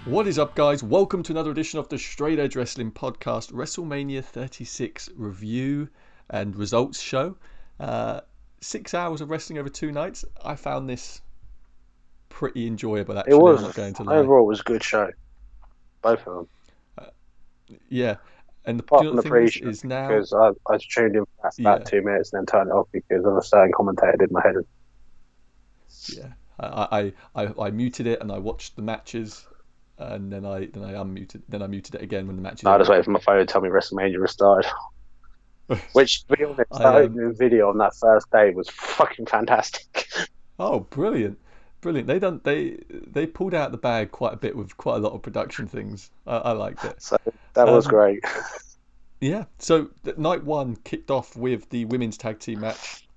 What is up, guys? Welcome to another edition of the Straight Edge Wrestling Podcast, Wrestlemania 36 review and results show. 6 hours of wrestling over 2 nights. I found this pretty enjoyable, It actually. I'm not was going to lie. overall it was a good show, both of them. Yeah, and do Apart you know from what the the thing is? pre-show, Is now, because I tuned in for about yeah, 2 minutes and then turned it off because of a certain commentator did my head in. yeah. I muted it and I watched the matches, and then I unmuted, then I muted it again when the matches I just ended. waited for my phone to tell me WrestleMania restarted. Which, to be honest, that I opening video on that first day was fucking fantastic. Oh, brilliant. Brilliant. They pulled out the bag quite a bit with quite a lot of production things. I liked it. So that was Um, great. yeah. So night one kicked off with the women's tag team match.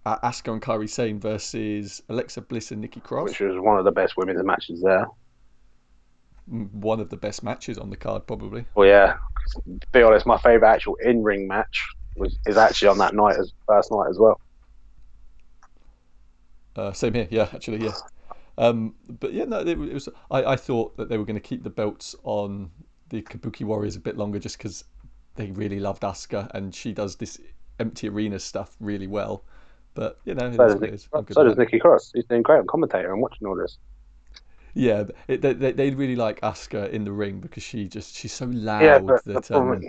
Asuka and Kairi Sane versus Alexa Bliss and Nikki Which Cross. was one of the best women's matches there. One of the best matches on the card, probably. Well, yeah, to be honest, my favourite actual in-ring match is actually on that night as first night as well. Same here. Yeah, actually, yeah. But yeah, no, it was. I thought that they were going to keep the belts on the Kabuki Warriors a bit longer, just because they really loved Asuka and she does this empty arena stuff really well. But you know, it So is does what it Nikki is. I'm Cross. good So with does that. Nikki Cross. He's doing great on commentator and watching all this. Yeah, they really like Asuka in the ring because she's so Yeah, loud but the that problem,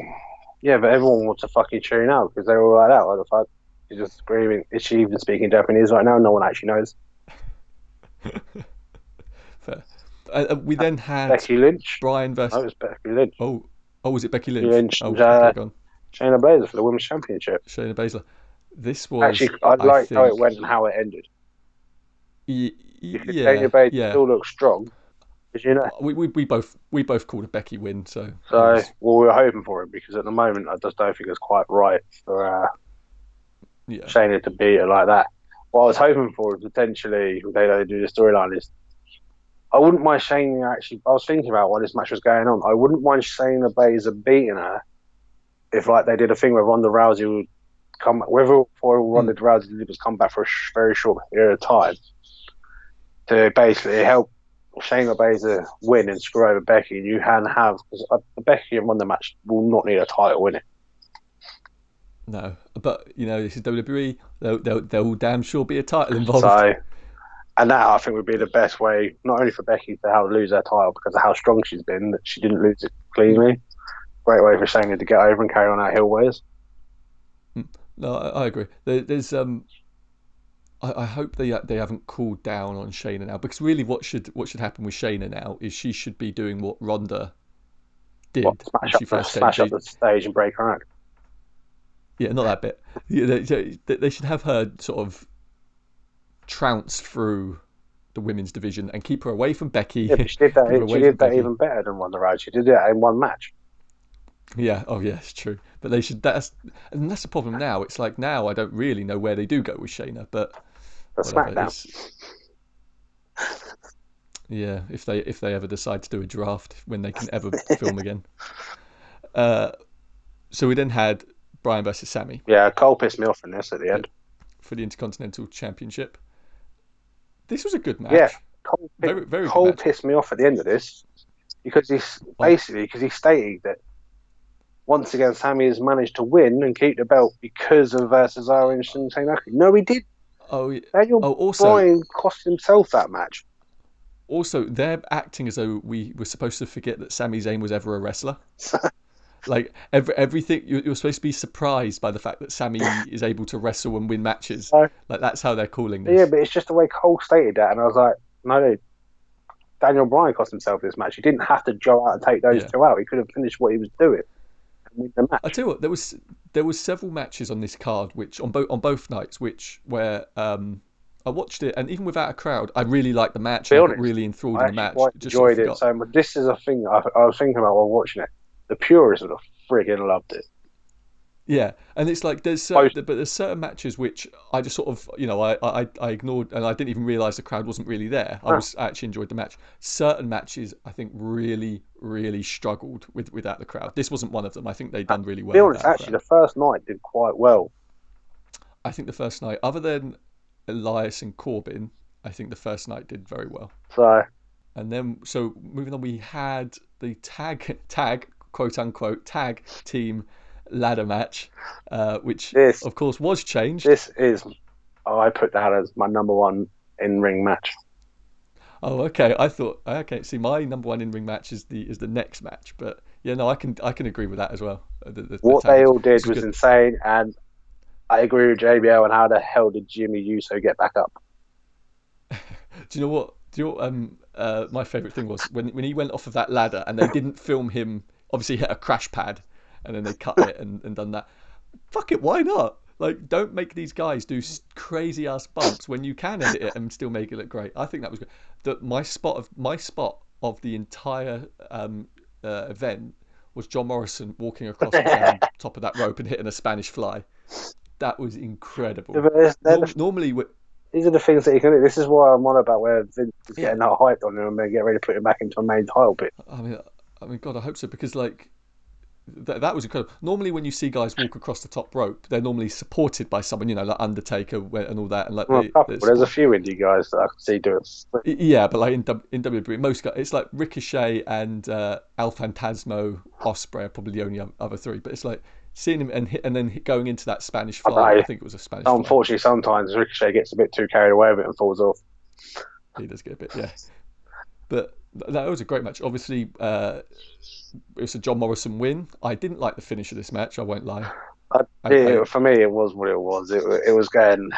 yeah, but everyone wants to fucking tune out because they're all like that. What the fuck? She's just screaming. Is she even speaking Japanese right now? No one actually knows. fair. We then had Becky Lynch. Brian No, versus it's Becky Lynch. oh, was it Becky Becky Lynch? Lynch and Oh, okay, gone. Shayna Baszler for the Women's Championship. Shayna Baszler. This Actually, was, I I liked how it think, went and how it ended because Shayna yeah, Baszler yeah. still looks strong, as you know. We both called a Becky win, so it So, was, well, we were hoping for it because at the moment I just don't think it's quite right for yeah. Shayna to beat her like that. What I was hoping for is potentially they do the storyline is I wouldn't mind Shayna actually. I was thinking about while this match was going on. I wouldn't mind Shayna Baszler beating her if like they did a thing where Ronda Rousey would come, whether for Mm. Ronda Rousey did was come back for a very short period of time to basically help Shayna Baszler win and screw over Becky. And you can have because the Becky and Ronda match will not need a title in it. No, but you know this is WWE. There will damn sure be a title involved. So, and that I think would be the best way, not only for Becky to how lose her title because of how strong she's been, that she didn't lose it Mm. cleanly. Great way for Shayna to get over and carry on our heel ways. Mm. No, I agree. There's I hope they haven't cooled down on Shayna now, because really what should happen with Shayna now is she should be doing what Ronda What did when smash up she the first came. smash up the stage and break her neck. Yeah, not that bit. Yeah, they should have her sort of trounce through the women's division and keep her away from Becky. Yeah, but Keep her she away from did that Becky. even better than Ronda Rousey. She did that in one match. Yeah, oh yeah, it's true. But they should. That's the problem now. It's like now I don't really know where they do go with Shayna, but The whatever. SmackDown. It's yeah. If they ever decide to do a draft when they can ever film again. Uh, so we then had Brian versus Sammy Yeah, Cole pissed me off in this at the for, end. for the Intercontinental Championship. This was a good Yeah, match. Cole, Very very good Cole match. pissed me off at the end of this because he's Oh, basically because he stated that once again Sammy has managed to win and keep the belt because of Cesaro and Shinsuke. No, he did. oh, Daniel oh. Also, Bryan cost himself that match. they're acting as though we were supposed to forget that Sami Zayn was ever a wrestler. Like everything, you're supposed to be surprised by the fact that Sammy is able to wrestle and win matches. So, Like that's how they're calling yeah, this. but it's just the way Cole stated that, and I was like, no, dude, Daniel Bryan cost himself this match. He didn't have to go out and take those Yeah, two out. He could have finished what he was doing and win the I match. tell you what, there was several matches on this card which on both nights which where I watched it, and even without a crowd, I really liked the match To be and I got honest, really enthralled I in the actually match. quite Just sort of enjoyed it forgot. so much. This is a thing I was thinking about while watching it. The purists would have friggin' loved it. Yeah, and it's like Both, there's certain matches which I just sort of I ignored, and I didn't even realize the crowd wasn't really there. I actually enjoyed the match. Certain matches I think really struggled without the crowd. This wasn't one of them. I think they done really to be well honest, without a actually, crowd. the first night did quite well. I think the first night, other than Elias and Corbin, I think the first night did very well. So, And then, so moving on, we had the tag quote unquote tag team ladder match, which This of course was changed. this is I put that as my number one in ring match. Oh, okay. I thought okay. See, my number one in ring match is the next match, but yeah, no, I can agree with that as well. The What tag they match. all did This was was good. insane, and I agree with JBL. And how the hell did Jimmy Uso get back up? Do you know what? Do you know what, my favorite thing was when he went off of that ladder and they didn't film him obviously hit a crash pad and then they cut it and done that. Fuck it, why not? Like, don't make these guys do crazy ass bumps when you can edit it and still make it look great. I think that was good. My spot of the entire event was John Morrison walking across the top of that rope and hitting a Spanish fly. That was incredible. Normally, These are the things that you can do. This is why I'm on about where Vince is yeah. getting that hyped on him and then get ready to put him back into a main title bit. I mean, God, I hope so because like that was incredible. Normally, when you see guys walk across the top rope, they're normally supported by someone, like Undertaker and all that, and like Well, a couple. they're There's a support. few indie guys that I can see doing. Yeah, but like in WWE, most guys, it's like Ricochet and El Phantasmo, Osprey are probably the only other three. But it's like seeing him and then going into that Spanish I fly. don't I know. think it was a Spanish fly. Unfortunately, sometimes Ricochet gets a bit too carried away with it and falls off. He does get a bit, yeah. But that was a great match. Obviously, it was a John Morrison win. I didn't like the finish of this match. I won't lie. I For me, it was what it was. It was going.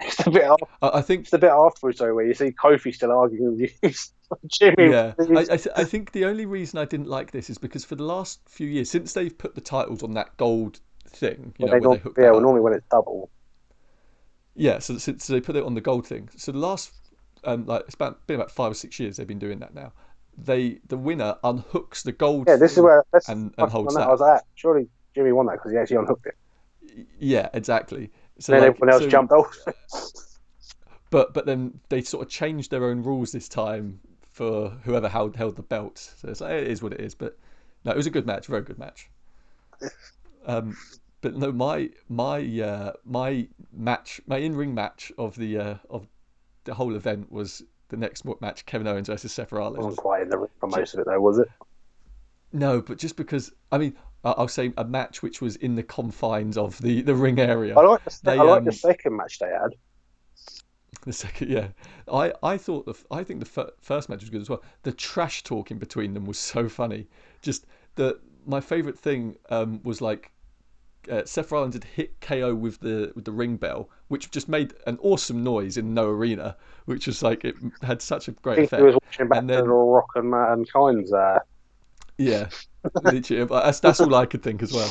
it's a bit. I think It's a bit afterwards though, where you see Kofi still arguing with you, Jimmy. yeah, I think the only reason I didn't like this is because for the last few years, since they've put the titles on that gold thing, Well, where they hooked yeah, that well, up. normally when it's double. Yeah, so since they put it on the gold thing, so the last like been about 5 or 6 years they've been doing that now. The winner unhooks the gold Yeah, this is thing where that's and on holds that. I was that. like, surely Jimmy won that because he actually unhooked it, Yeah, exactly. So and then like everyone else so, jumped off. but then they sort of changed their own rules this time for whoever held the belt. So it's like it is what it is. But no, it was a good match, very good match. Um, but no, my match, my in ring match of the whole event was the next match, Kevin Owens versus Seth Wasn't Rollins. quite in the ring for most of it though, was it? No, but just because I mean, I'll say a match which was in the confines of the ring I area. like I They like the second match they had. the second, yeah, I thought I think the first match was good as well. The trash talking between them was so funny. Just the my favorite thing was like Seth Rollins had hit KO with the ring bell, which just made an awesome noise in no arena, which was like it had such a I great think he was effect. watching back And to the then Rock and Kynes. yeah, literally, that's all I could think as well.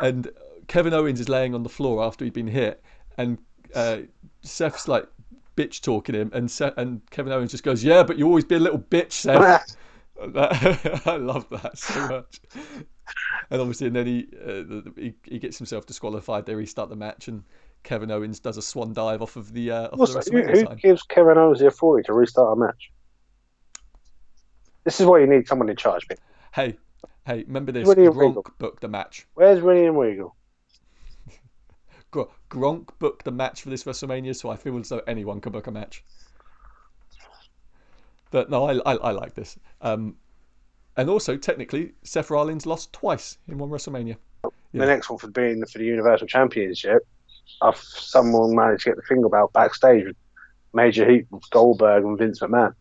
And Kevin Owens is laying on the floor after he'd been hit, and uh, Seth's like bitch talking him, and Kevin Owens just goes, "Yeah, but you always be a little bitch, Seth." I love that so much. And obviously, and then he gets himself disqualified. They restart the match, and Kevin Owens does a swan dive off the Also, WrestleMania who sign. gives Kevin Owens the authority to restart a match? This is why you need someone in charge, people. Hey, remember this? William Regal. Gronk booked the match. Where's William Regal? Gronk booked the match for this WrestleMania, so I feel as though anyone can book a match. But no, I like this. And also, technically, Seth Rollins lost twice in one WrestleMania. The Yeah. next one for the Universal Championship. Someone managed to get the finger belt backstage with Major Heat, Goldberg, and Vince McMahon.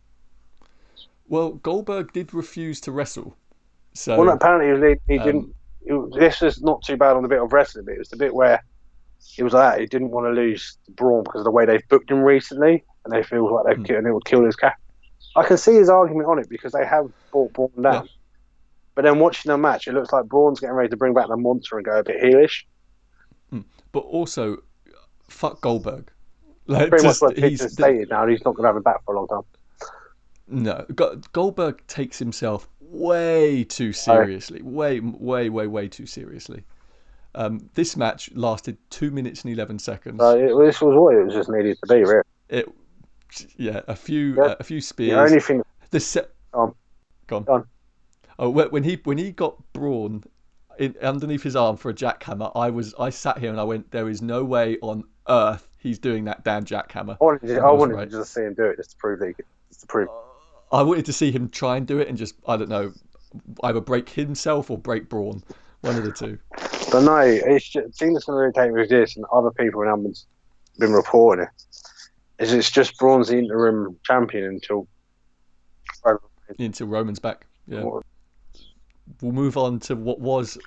Well, Goldberg did refuse to wrestle. Well, So, apparently he didn't. um, This was not too bad on the bit of wrestling, but it was the bit where it was like that. He didn't want to lose to Braun because of the way they've booked him recently, and they feel like and it would kill his cat. I can see his argument on it because they have brought Braun yeah. down. But then watching the match, it looks like Braun's getting ready to bring back the monster and go a bit heelish. But also, fuck Goldberg. Like, Pretty much just, what Pitch stated now, and he's not going to have him back for a long time. no. Goldberg takes himself way too seriously. Way too seriously. This match lasted 2 minutes and 11 seconds. This was what it was just needed to be, really. It, yeah, a few The spears. only thing. The set. Gone. Gone. Oh, when he got Braun underneath his arm for a jackhammer, I sat here and I went, there is no way on earth he's doing that damn jackhammer. I And I was wanted right. to just see him do it just to prove that just to prove. I wanted to see him try and do it and just, I don't know, either break himself or break Braun, one of the two. But no, it's just, the thing that's going to irritate me with this, and other people in Amber's been reporting it, is it's just Braun's the interim champion until Until Roman's back. Yeah. We'll move on to what was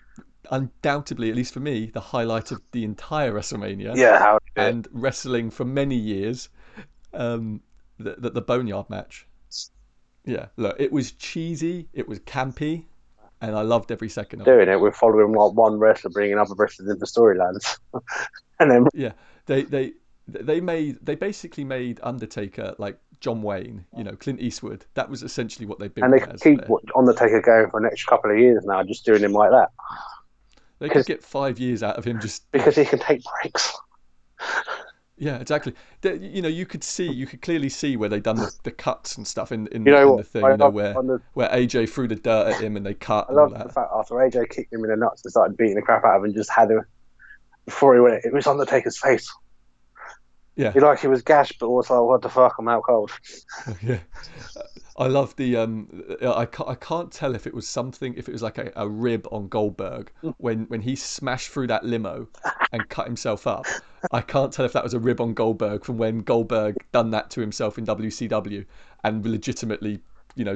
undoubtedly, at least for me, the highlight of the entire WrestleMania yeah, how to do it. and wrestling for many years, the Boneyard match. Yeah, look, it was cheesy, it was campy, and I loved every second of it. Doing it, we're following like one wrestler bringing other wrestlers into storylines, and then Yeah, they basically made Undertaker like John Wayne, Clint Eastwood. That was essentially what they and built they him could as keep there. Undertaker going for the next couple of years now, just doing him like that They could get 5 years out of him just because he can take breaks. yeah, exactly. You could clearly see where they done the cuts and stuff You know in what? the thing, I love where AJ threw the dirt at him and they cut I and all love the that. fact after AJ kicked him in the nuts and started beating the crap out of him, and just had him before he went. It was Undertaker's face. Yeah, He was gashed, but also like, what the fuck? I'm out cold. yeah. I love the I can't tell if it was something, if it was like a rib on Goldberg when he smashed through that limo and cut himself up. I can't tell if that was a rib on Goldberg from when Goldberg done that to himself in WCW and legitimately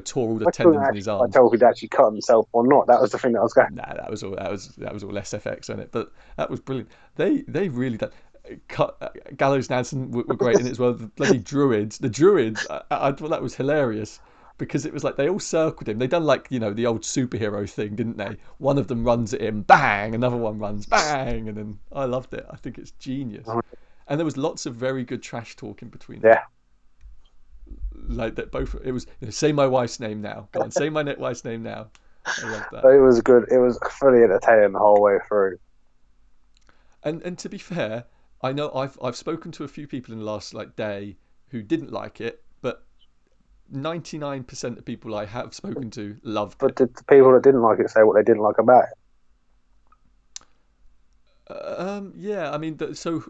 tore all the I couldn't tendons in actually his quite arms. tell if he'd actually cut himself or not. That was the thing that I was going. Nah, that was all SFX on it, but that was brilliant. They really done. Gallows and Anderson were great in it as well. The bloody the druids. I thought that was hilarious because it was like they all circled him. They done like the old superhero thing, didn't they? One of them runs at him, bang. Another one runs, bang, and then I loved it. I think it's genius. And there was lots of very good trash talk in between them. Yeah, Like that both. It was say my wife's name now. Go on, say my wife's name now. I love that. but it was good. It was fully entertaining the whole way through. And to be fair, I know I've spoken to a few people in the last day who didn't like it, but 99% of people I have spoken to loved But it. did the people that didn't like it say what they didn't like about it? Yeah, I mean, so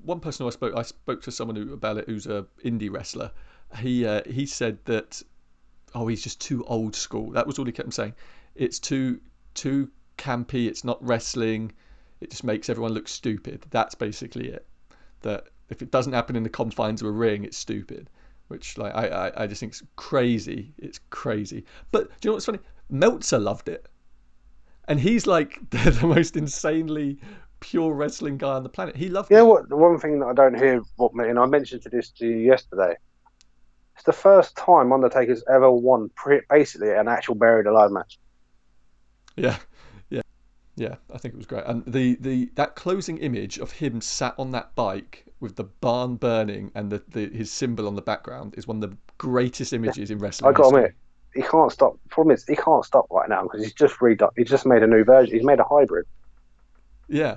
one person I spoke to someone about it who's a indie wrestler. He said that he's just too old school. That was all he kept saying. It's too campy. It's not wrestling. It just makes everyone look stupid. That's basically it. That if it doesn't happen in the confines of a ring, it's stupid. Which I just think is crazy. It's crazy. But do you know what's funny? Meltzer loved it, and he's like the most insanely pure wrestling guy on the planet. He loved You know it. what? The one thing that I don't hear, and I mentioned this to you yesterday, it's the first time Undertaker's ever won basically an actual buried alive match. Yeah, yeah, yeah. I think it was great. And the that closing image of him sat on that bike with the barn burning and his symbol on the background is one of the greatest images in I wrestling got to admit, history. he can't stop. The problem is, he can't stop right now because he's just redone. He's just made a new version. He's made a hybrid. Yeah,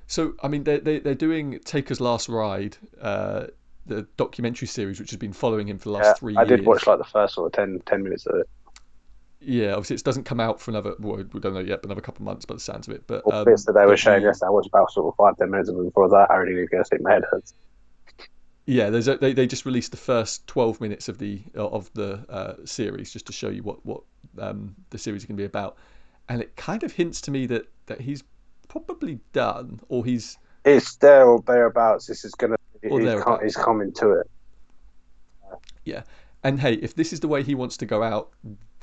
so. I mean, they're doing Taker's Last Ride, the documentary series, which has been following him for the Yeah, last three I did watch years. like the first sort of 10 minutes of it. Yeah, obviously it doesn't come out for another. Well, we don't know yet, but another couple of months by the sounds of it. But All the bits that they were showing the yesterday, I watched about sort of 5-10 minutes of them before that. I already going to stick my head hurts. yeah, they just released the first 12 minutes of the series just to show you what the series is going to be about, and it kind of hints to me that he's probably done or he's It's there or thereabouts. This is going to. or He's thereabouts. coming to it. Yeah, and hey, if this is the way he wants to go out,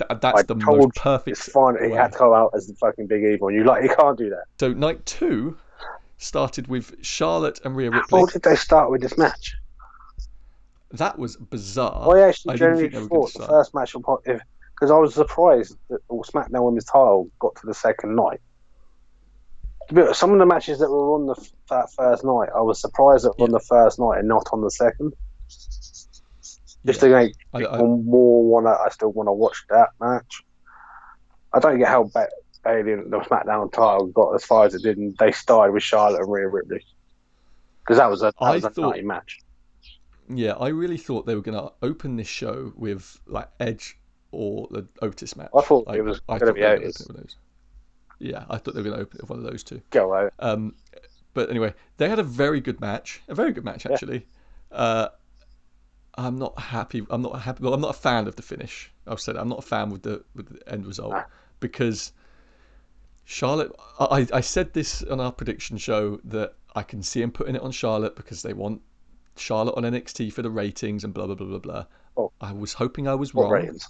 I that's the most told you, it's perfect fine. He had way. to go out as the fucking big evil. You can't do that. So night two started with Charlotte and Rhea How Ripley. did they start with this match? That was bizarre. I actually I didn't generally think they were going to thought the start. first match will because I was surprised that SmackDown Women's title got to the second night. Some of the matches that were on that first night, I was surprised that were Yeah, on the first night and not on the second. Just yeah. to make I people more I still want to watch that match. I don't get how Bailey and the SmackDown title got as far as it did, and they started with Charlotte and Rhea Ripley because that I was a thought nutty match. Yeah, I really thought they were going to open this show with like Edge or the Otis I match. thought it Like was I going to thought be they were going to open Otis. it with those. Yeah, I thought they were going to open it with one of those two. Go out. But anyway, they had a very good match, actually. Uh, I'm not happy. I'm not happy. Well, I'm not a fan of the finish. I've said I'm not a fan with the end result Nah. because Charlotte. I said this on our prediction show that I can see him putting it on Charlotte because they want Charlotte on NXT for the ratings and blah blah blah blah blah. Oh, I was hoping I was what wrong. ratings?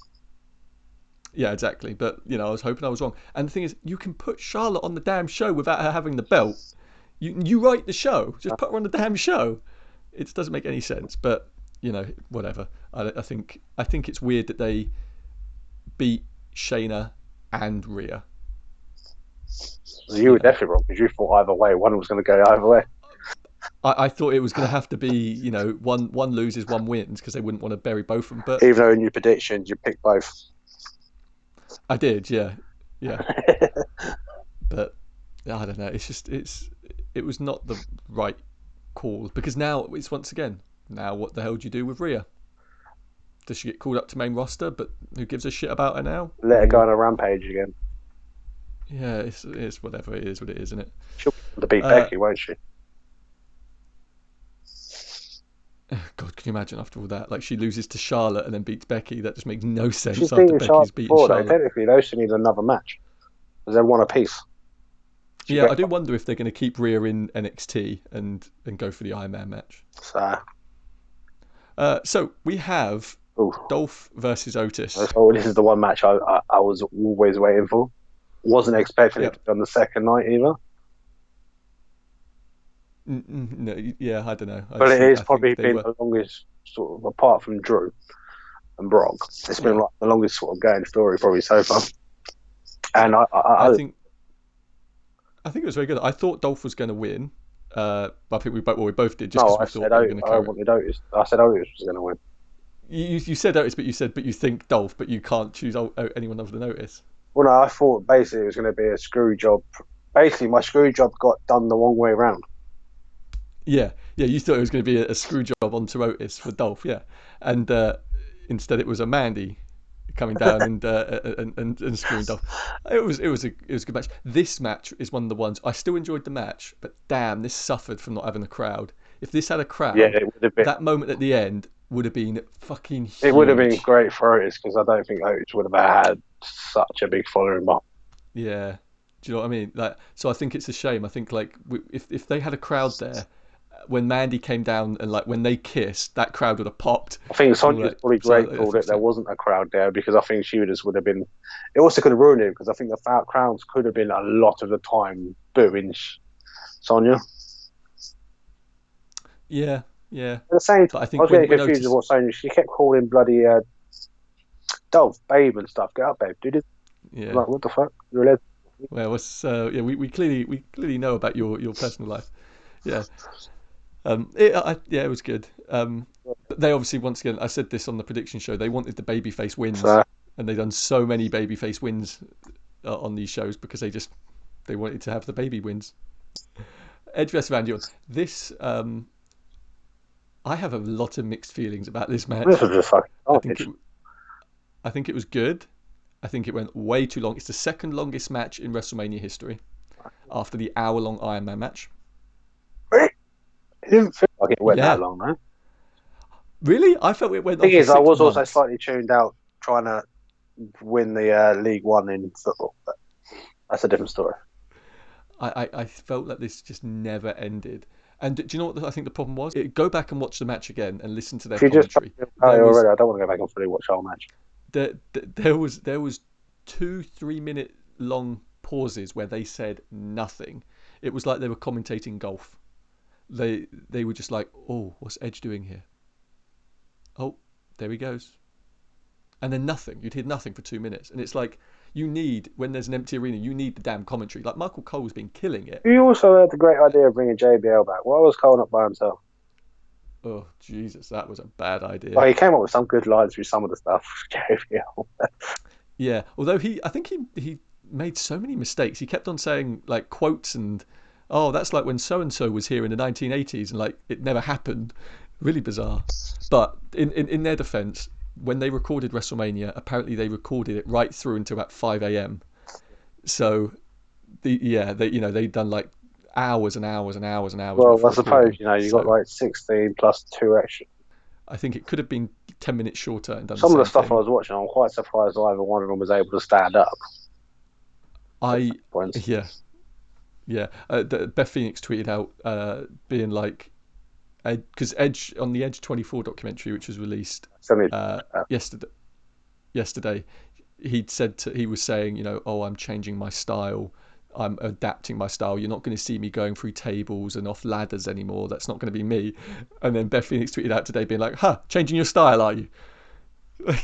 Yeah, exactly. But I was hoping I was wrong. And the thing is, you can put Charlotte on the damn show without her having the belt. You write the show. Just put her on the damn show. It doesn't make any sense. But whatever. I think it's weird that they beat Shayna and Rhea. So you You were know, definitely wrong because you thought either way, one was going to go either way. I thought it was going to have to be one loses, one wins because they wouldn't want to bury both of them. But Even though in your predictions you picked both. I did, yeah, yeah. But I don't know. It's just it was not the right call because now it's once again. Now what the hell do you do with Rhea? Does she get called up to main roster? But who gives a shit about her now? Let her go Or on a rampage again. yeah, it's whatever it is, what it is, isn't it? She'll be beat Uh, Becky, won't she? God, can you imagine after all that? Like she loses to Charlotte and then beats Becky. That just makes no She's sense after beaten Becky's Charlotte beaten before, though. Charlotte. Technically, those two need another match because they're one apiece. Yeah, I do wonder if they're going to keep Rhea in NXT and go for the Iron Man match. So we have Ooh. Dolph versus Otis. So this is the one match I was always waiting for. Wasn't expecting it to Yep. be on the second night either. No, yeah, I don't know. But it has I probably think they been were. the longest, sort of, apart from Drew and Brock. It's been Yeah, like the longest sort of going story probably so far. And yeah. I think I think it was very good. I thought Dolph was going to win. I think we both did just no, because we I thought said they were going to I carry it. wanted Otis. I said Otis was going to win. You said Otis, but you think Dolph, but you can't choose anyone other than Otis. Well, no, I thought basically it was going to be a screw job. Basically, my screw job got done the wrong way around. Yeah, yeah. You thought it was going to be a screw job onto Otis for Dolph, yeah, and instead it was a Mandy coming down and screwing Dolph. It was a good match. This match is one of the ones I still enjoyed the match, but damn, this suffered from not having a crowd. If this had a Yeah, crowd, it would have been. that moment at the end would have been fucking It would have been huge. great for Otis because I don't think Otis would have had such a big following. But Yeah. Do you know what I mean? Like, so I think it's a shame. I think like if they had a crowd there when Mandy came down and like when they kissed, that crowd would have popped I think and all Sonya's that. probably So I grateful think that there so. wasn't a crowd there because I think she would have been. It also could have ruined it because I think the crowds could have been a lot of the time booing Sonya. Yeah, yeah. At the same time, But I I think was getting when confused with Otis, what Sonya. She kept calling bloody Dolph babe and stuff. Get up, babe. Do this. I'm yeah. like, what the fuck? You're a lesbian. Well, what's yeah, we clearly know about your personal life. Yeah. Yeah, it was good. But they obviously once again, I said this on the prediction show. They wanted the babyface wins, So and they've done so many babyface wins on these shows because they wanted to have the baby wins. Edge versus Randy Orton. This I have a lot of mixed feelings about this this match. was just fucking I think garbage. it I think it was good. I think it went way too long. It's the second longest match in WrestleMania history after the hour-long Iron Man match. It didn't feel like it went that Yeah, long, though. really? I felt it went on Thing for is, I six was also months. slightly tuned out trying to win the League One in football, but that's a different story. I felt that this just never ended. And do you know what I think the problem was? Go back and watch the match again and listen to their If you just told commentary. me about it There was already, I don't want to go back and fully watch the whole match. there was 2 3 minute long pauses where they said nothing. It was like they were commentating golf. They were just like, oh, what's Edge doing here? Oh, there he goes. And then nothing. You'd hear nothing for 2 minutes. And it's like, you need, when there's an empty arena, you need the damn commentary. Like, Michael Cole's been killing it. You also had the great idea of bringing JBL back. Why was Cole not by himself? Oh, Jesus, that was a bad Well, idea. he came up with some good lines through some of the stuff. JBL. Yeah, although I think he made so many mistakes. He kept on saying, like, quotes and, oh, that's like when so-and-so was here in the 1980s, and, like, it never happened. Really bizarre. But in their defense, when they recorded WrestleMania, apparently they recorded it right through until about 5 a.m. So they'd done like hours and hours and hours and hours worth Well, of I suppose recording. you got So like 16 plus two extra. I think it could have been 10 minutes shorter and done the Some of the same stuff I thing. was watching, I'm quite surprised either one of them was able to stand up. I For instance, yeah yeah. Beth Phoenix tweeted out being like, because Edge on the Edge 24 documentary, which was released still need uh, to yesterday, he was saying, oh, I'm changing my style. I'm adapting my style. You're not going to see me going through tables and off ladders anymore. That's not going to be me. And then Beth Phoenix tweeted out today being like, changing your style, are you?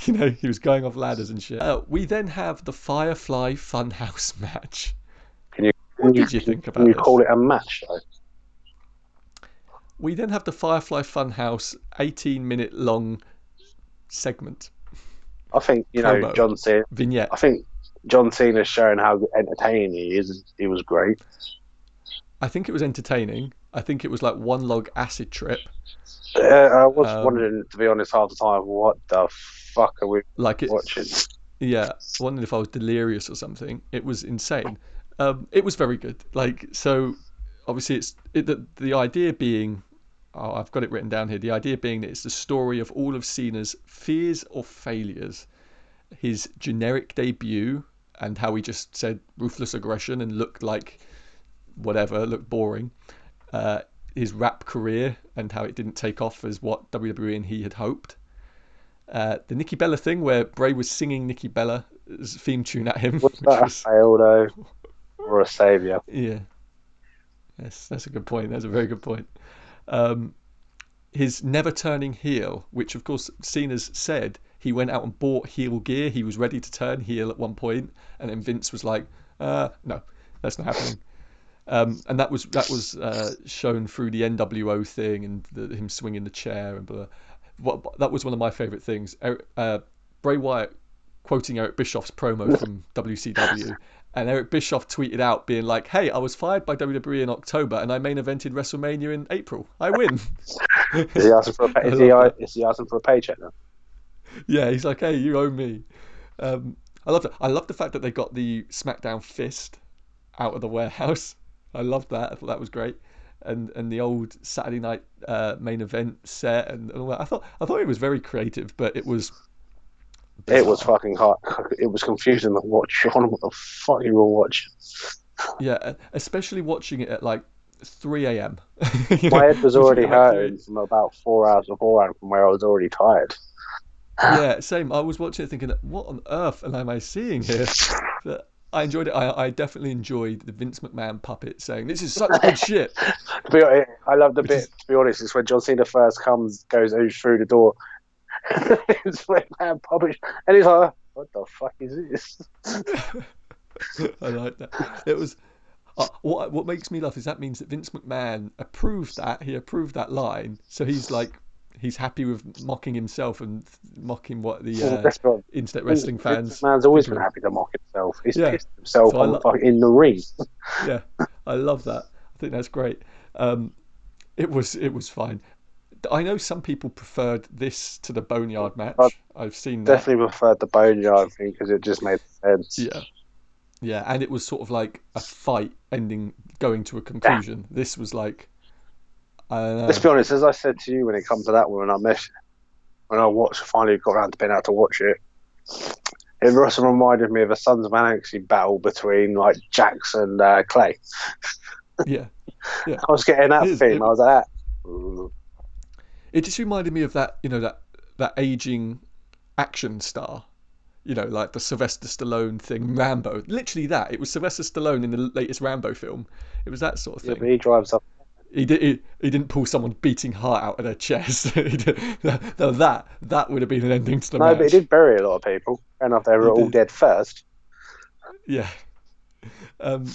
Like, he was going off ladders and shit. We then have the Firefly Funhouse match. Can you What did you think can about you this? call it a match though? We then have the Firefly Funhouse 18-minute long segment, I think promo, John Cena. I vignette. think John Cena's showing how entertaining he is. He was great. I think it was entertaining. I think it was like one log acid trip. I was Um, wondering, to be honest, half the time, what the fuck are we like it, watching? yeah. I wondered if I was delirious or something. It was insane. It was very good. Like, so obviously the idea being, oh, I've got it written down here. The idea being that it's the story of all of Cena's fears or failures, his generic debut, and how he just said ruthless aggression and looked like whatever, looked boring. Uh, his rap career and how it didn't take off as what WWE and he had hoped. The Nikki Bella thing where Bray was singing Nikki Bella's theme tune at him, Was which that a was, fail though, or a savior? yeah, that's a good point. That's a very good point. Um, his never turning heel, which of course Cena's said went out and bought heel gear. He was ready to turn heel at one point, and then Vince was like, "No, that's not happening." And that was shown through the NWO thing and him swinging the chair and blah. That was one of my favourite things. Bray Wyatt quoting Eric Bischoff's promo from WCW, and Eric Bischoff tweeted out being like, "Hey, I was fired by WWE in October, and I main evented WrestleMania in April. I win." Is he asking for a I love that. is he asking for a paycheck now? Yeah, he's like, "Hey, you owe me." I love that. I love the fact that they got the SmackDown fist out of the warehouse. I loved that. I thought that was great. And the old Saturday night main event set and all that. I thought it was very creative, but it was It was bizarre. fucking hot. It was confusing to watch on what the fuck you were watching. Yeah, especially watching it at like 3 a.m. My head was watching it already at like 3. hurting from about 4 hours beforehand from where I was already tired. Yeah, same. I was watching it thinking, what on earth am I seeing here? But I enjoyed it. I definitely enjoyed the Vince McMahon puppet saying, "This is such good shit," I love the which bit, is to be honest, it's when John Cena first goes through the door. It's McMahon published, and he's like, what the fuck is this? I like that. It was what makes me laugh is that means that Vince McMahon approved that. He approved that line, so he's happy with mocking himself and mocking what the Let's be honest, internet wrestling Vince fans McMahon's always think of been him. happy to mock himself. He's Yeah, pissed himself so on in the ring. yeah, I love that. I think that's great. Um, it was fine. I know some people preferred this to the Boneyard I match. I've seen that. definitely preferred the boneyard thing because it just made sense. Yeah, yeah, and it was sort of like a fight ending, going to a Yeah. conclusion. This was like, I don't Let's know. be honest, as I said to you when it comes to that one, when I finally got around to being able to watch it, it also reminded me of a Sons of Anarchy battle between like Jax and Clay. Yeah, yeah, I was getting it that is. theme. I was like, that. It just reminded me of that, that aging action star, like the Sylvester Stallone thing, Rambo. Literally that. It was Sylvester Stallone in the latest Rambo film. It was that sort of Yeah, but thing. he drives up. He didn't pull someone beating heart out of their chest. Now that would have been an ending to the No, but he match. did bury a lot of people. Fair enough, they He were all did. dead first. Yeah. Um,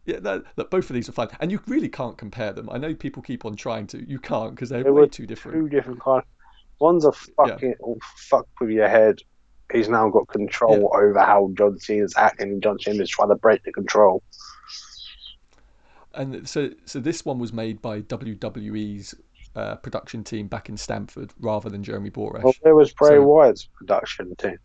yeah, that both of these are fine, and you really can't compare them. I know people keep on trying to. You can't because they're There way were too different. two different kinds. One's a Yeah, fucking fuck with your head. He's now got yeah. control over how John Cena's acting, and John Cena's trying to break the control. And so this one was made by WWE's production team back in Stamford rather than Jeremy Well, Borash. there was Bray So, Wyatt's production team.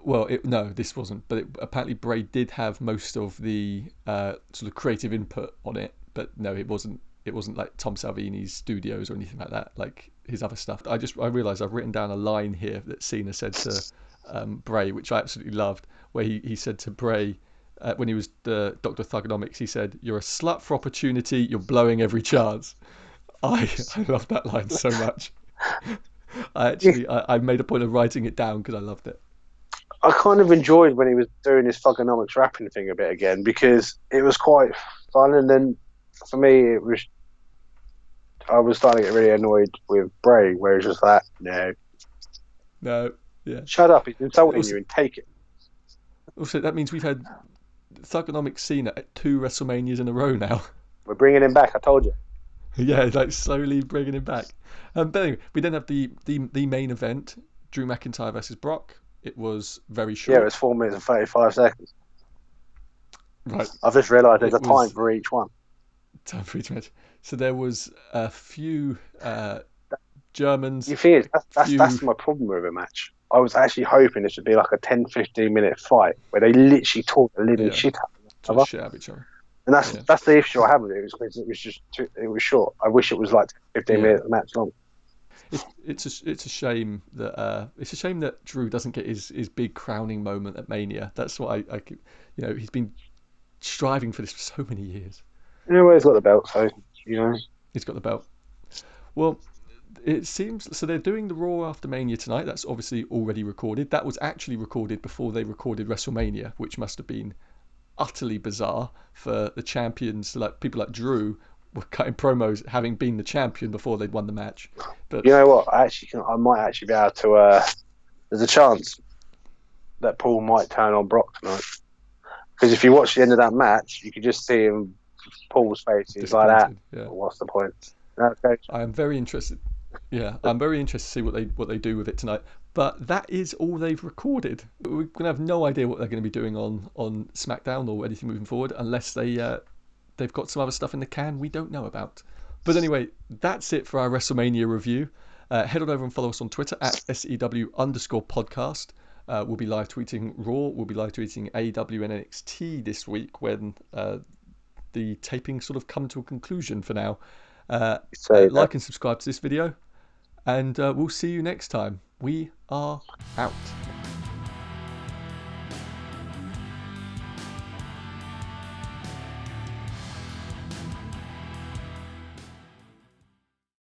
well, no, this wasn't. But apparently, Bray did have most of the sort of creative input on it. But no, it wasn't. it wasn't like Tom Salvini's studios or anything like that, like his other stuff. I realised I've written down a line here that Cena said to Bray, which I absolutely loved, where he said to Bray, when he was the Dr. Thugonomics, he said, "You're a slut for opportunity. You're blowing every chance." I love that line so much. I made a point of writing it down because I loved it. I kind of enjoyed when he was doing his thugonomics rapping thing a bit again because it was quite fun. And then for me, I was starting to get really annoyed with Bray, where he's just like, no, No, yeah. shut up, he's insulting Also, you and take it. also that means we've had Thugonomics Cena at 2 WrestleManias in a row now. We're bringing him back, I told you. Yeah, like slowly bringing him back. But anyway, we then have the main event, Drew McIntyre versus Brock. It was very Yeah, it short. was 4 minutes and 35 seconds. Right. I've just realised there's It a time was for each one. time for each match. So there was a few Germans, You think few that's my problem with a match. I was actually hoping this would be like a 10-15 minute fight where they literally talk the living yeah, shit out of each to other. shit out of each other. And Yeah, that's the issue I have with it. It was just it was short. I wish it was like 15 yeah. minutes match long. It's a shame that Drew doesn't get his big crowning moment at Mania. That's what I keep, he's been striving for this for so many years. Anyway, he's got the belt, so you know. He's got the belt. Well, it seems so. They're doing the Raw after Mania tonight. That's obviously already recorded. That was actually recorded before they recorded WrestleMania, which must have been utterly bizarre for the champions. Like people like Drew were cutting promos having been the champion before they'd won the match. But You know what? I might actually be able to. There's a chance that Paul might turn on Brock tonight because if you watch the end of that match, you could just see him, Paul's face. He's like that. disappointed. Yeah, What's the point? Okay. I am very interested. Yeah, I'm very interested to see what they do with it tonight. But that is all they've recorded. We're gonna have no idea what they're going to be doing on SmackDown or anything moving forward, unless they've got some other stuff in the can we don't know about. But anyway, that's it for our WrestleMania review. Head on over and follow us on Twitter at SEW_podcast. We'll be live tweeting Raw. We'll be live tweeting AEW and NXT this week when the taping sort of come to a conclusion for now. So Like and subscribe to this video, and we'll see you next time. We are out.